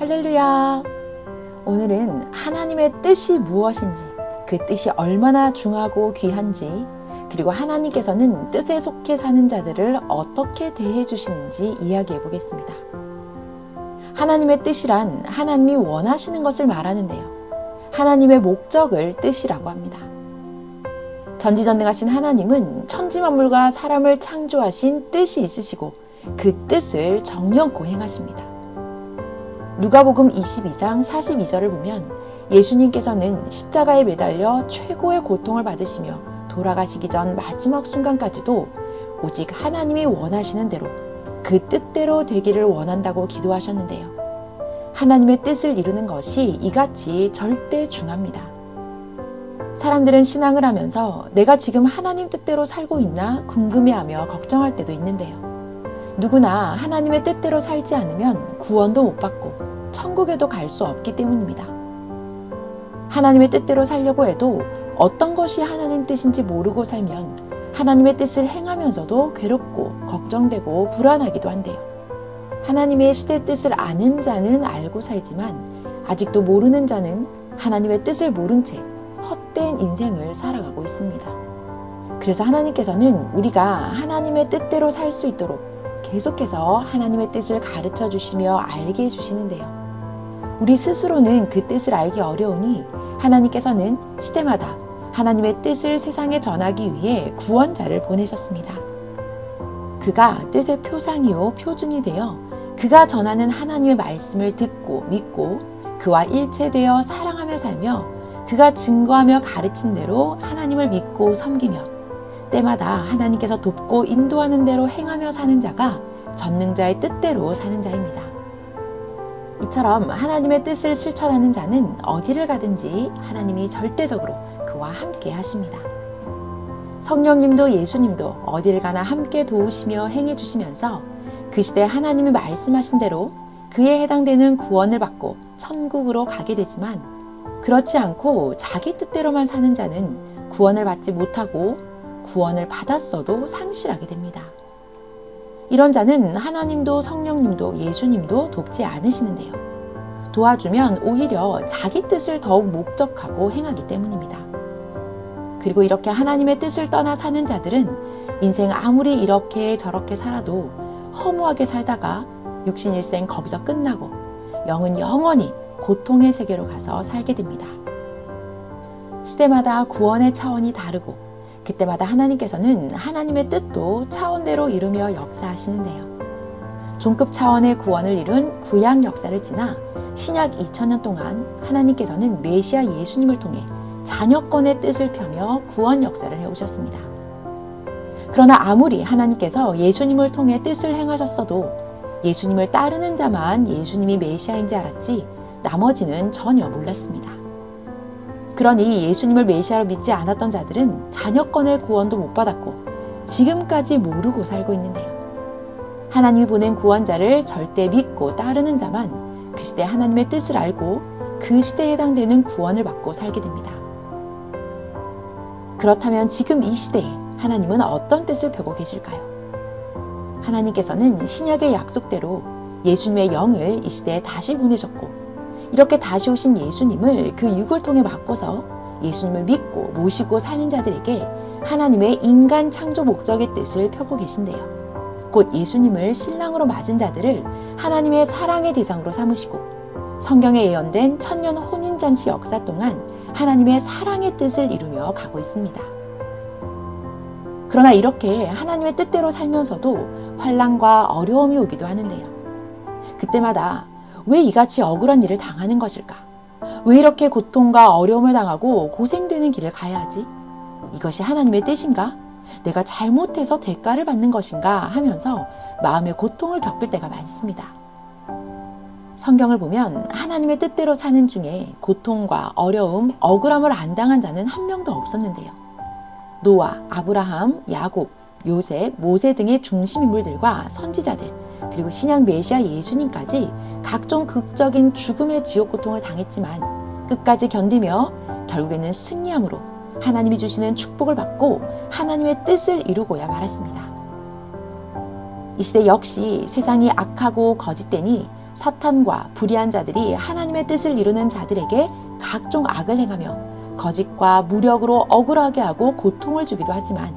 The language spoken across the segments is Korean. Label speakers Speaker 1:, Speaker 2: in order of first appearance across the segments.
Speaker 1: 할렐루야! 오늘은 하나님의 뜻이 무엇인지, 그 뜻이 얼마나 중하고 귀한지, 그리고 하나님께서는 뜻에 속해 사는 자들을 어떻게 대해 주시는지 이야기해 보겠습니다. 하나님의 뜻이란 하나님이 원하시는 것을 말하는데요. 하나님의 목적을 뜻이라고 합니다. 전지전능하신 하나님은 천지만물과 사람을 창조하신 뜻이 있으시고 그 뜻을 정령코 행하십니다. 누가복음 22장 42절을 보면 예수님께서는 십자가에 매달려 최고의 고통을 받으시며 돌아가시기 전 마지막 순간까지도 오직 하나님이 원하시는 대로 그 뜻대로 되기를 원한다고 기도하셨는데요. 하나님의 뜻을 이루는 것이 이같이 절대 중합니다. 사람들은 신앙을 하면서 내가 지금 하나님 뜻대로 살고 있나 궁금해하며 걱정할 때도 있는데요. 누구나 하나님의 뜻대로 살지 않으면 구원도 못 받고 천국에도 갈 수 없기 때문입니다. 하나님의 뜻대로 살려고 해도 어떤 것이 하나님 뜻인지 모르고 살면 하나님의 뜻을 행하면서도 괴롭고 걱정되고 불안하기도 한데요. 하나님의 시대 뜻을 아는 자는 알고 살지만 아직도 모르는 자는 하나님의 뜻을 모른 채 헛된 인생을 살아가고 있습니다. 그래서 하나님께서는 우리가 하나님의 뜻대로 살 수 있도록 계속해서 하나님의 뜻을 가르쳐 주시며 알게 해주시는데요. 우리 스스로는 그 뜻을 알기 어려우니 하나님께서는 시대마다 하나님의 뜻을 세상에 전하기 위해 구원자를 보내셨습니다. 그가 뜻의 표상이요 표준이 되어 그가 전하는 하나님의 말씀을 듣고 믿고 그와 일체되어 사랑하며 살며 그가 증거하며 가르친 대로 하나님을 믿고 섬기며 때마다 하나님께서 돕고 인도하는 대로 행하며 사는 자가 전능자의 뜻대로 사는 자입니다. 이처럼 하나님의 뜻을 실천하는 자는 어디를 가든지 하나님이 절대적으로 그와 함께 하십니다. 성령님도 예수님도 어디를 가나 함께 도우시며 행해 주시면서 그 시대에 하나님이 말씀하신 대로 그에 해당되는 구원을 받고 천국으로 가게 되지만 그렇지 않고 자기 뜻대로만 사는 자는 구원을 받지 못하고 구원을 받았어도 상실하게 됩니다. 이런 자는 하나님도 성령님도 예수님도 돕지 않으시는데요. 도와주면 오히려 자기 뜻을 더욱 목적하고 행하기 때문입니다. 그리고 이렇게 하나님의 뜻을 떠나 사는 자들은 인생 아무리 이렇게 저렇게 살아도 허무하게 살다가 육신 일생 거기서 끝나고 영은 영원히 고통의 세계로 가서 살게 됩니다. 시대마다 구원의 차원이 다르고 그때마다 하나님께서는 하나님의 뜻도 차원대로 이루며 역사하시는데요. 종급 차원의 구원을 이룬 구약 역사를 지나 신약 2000년 동안 하나님께서는 메시아 예수님을 통해 자녀권의 뜻을 펴며 구원 역사를 해오셨습니다. 그러나 아무리 하나님께서 예수님을 통해 뜻을 행하셨어도 예수님을 따르는 자만 예수님이 메시아인지 알았지 나머지는 전혀 몰랐습니다. 그러니 예수님을 메시아로 믿지 않았던 자들은 자녀권의 구원도 못 받았고 지금까지 모르고 살고 있는데요. 하나님이 보낸 구원자를 절대 믿고 따르는 자만 그 시대 하나님의 뜻을 알고 그 시대에 해당되는 구원을 받고 살게 됩니다. 그렇다면 지금 이 시대에 하나님은 어떤 뜻을 펴고 계실까요? 하나님께서는 신약의 약속대로 예수님의 영을 이 시대에 다시 보내셨고 이렇게 다시 오신 예수님을 그 육을 통해 바꿔서 예수님을 믿고 모시고 사는 자들에게 하나님의 인간 창조 목적의 뜻을 펴고 계신데요. 곧 예수님을 신랑으로 맞은 자들을 하나님의 사랑의 대상으로 삼으시고 성경에 예언된 천년 혼인잔치 역사 동안 하나님의 사랑의 뜻을 이루며 가고 있습니다. 그러나 이렇게 하나님의 뜻대로 살면서도 환난과 어려움이 오기도 하는데요. 그때마다 왜 이같이 억울한 일을 당하는 것일까? 왜 이렇게 고통과 어려움을 당하고 고생되는 길을 가야 하지? 이것이 하나님의 뜻인가? 내가 잘못해서 대가를 받는 것인가? 하면서 마음의 고통을 겪을 때가 많습니다. 성경을 보면 하나님의 뜻대로 사는 중에 고통과 어려움, 억울함을 안 당한 자는 한 명도 없었는데요. 노아, 아브라함, 야곱, 요셉, 모세 등의 중심 인물들과 선지자들, 그리고 신약 메시아 예수님까지 각종 극적인 죽음의 지옥 고통을 당했지만 끝까지 견디며 결국에는 승리함으로 하나님이 주시는 축복을 받고 하나님의 뜻을 이루고야 말았습니다. 이 시대 역시 세상이 악하고 거짓되니 사탄과 불의한 자들이 하나님의 뜻을 이루는 자들에게 각종 악을 행하며 거짓과 무력으로 억울하게 하고 고통을 주기도 하지만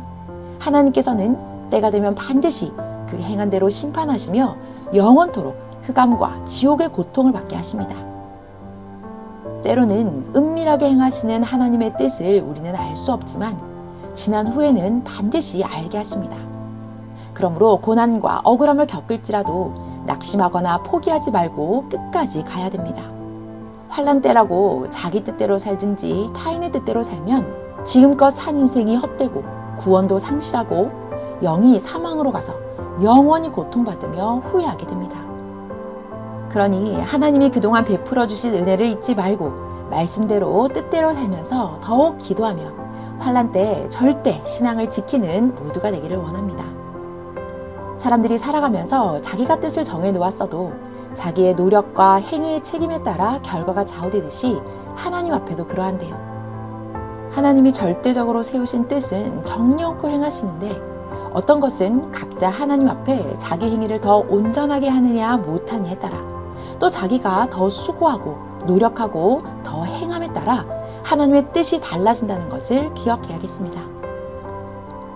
Speaker 1: 하나님께서는 때가 되면 반드시 그 행한 대로 심판하시며 영원토록 흑암과 지옥의 고통을 받게 하십니다. 때로는 은밀하게 행하시는 하나님의 뜻을 우리는 알 수 없지만 지난 후에는 반드시 알게 하십니다. 그러므로 고난과 억울함을 겪을지라도 낙심하거나 포기하지 말고 끝까지 가야 됩니다. 환난 때라고 자기 뜻대로 살든지 타인의 뜻대로 살면 지금껏 산 인생이 헛되고 구원도 상실하고 영이 사망으로 가서 영원히 고통받으며 후회하게 됩니다. 그러니 하나님이 그동안 베풀어 주신 은혜를 잊지 말고 말씀대로 뜻대로 살면서 더욱 기도하며 환난 때 절대 신앙을 지키는 모두가 되기를 원합니다. 사람들이 살아가면서 자기가 뜻을 정해 놓았어도 자기의 노력과 행위의 책임에 따라 결과가 좌우되듯이 하나님 앞에도 그러한데요. 하나님이 절대적으로 세우신 뜻은 정령코 행하시는데 어떤 것은 각자 하나님 앞에 자기 행위를 더 온전하게 하느냐 못하느냐에 따라 또 자기가 더 수고하고 노력하고 더 행함에 따라 하나님의 뜻이 달라진다는 것을 기억해야겠습니다.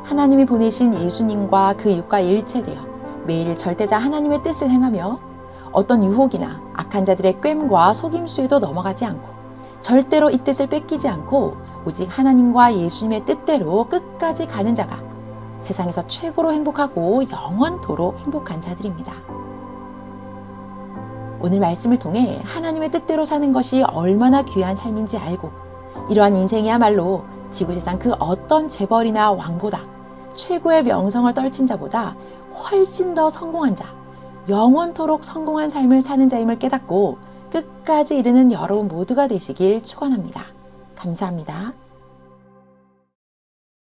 Speaker 1: 하나님이 보내신 예수님과 그 육과 일체되어 매일 절대자 하나님의 뜻을 행하며 어떤 유혹이나 악한 자들의 꾀임과 속임수에도 넘어가지 않고 절대로 이 뜻을 뺏기지 않고 오직 하나님과 예수님의 뜻대로 끝까지 가는 자가 세상에서 최고로 행복하고 영원토록 행복한 자들입니다. 오늘 말씀을 통해 하나님의 뜻대로 사는 것이 얼마나 귀한 삶인지 알고 이러한 인생이야말로 지구세상 그 어떤 재벌이나 왕보다 최고의 명성을 떨친 자보다 훨씬 더 성공한 자, 영원토록 성공한 삶을 사는 자임을 깨닫고 끝까지 이르는 여러분 모두가 되시길 축원합니다. 감사합니다.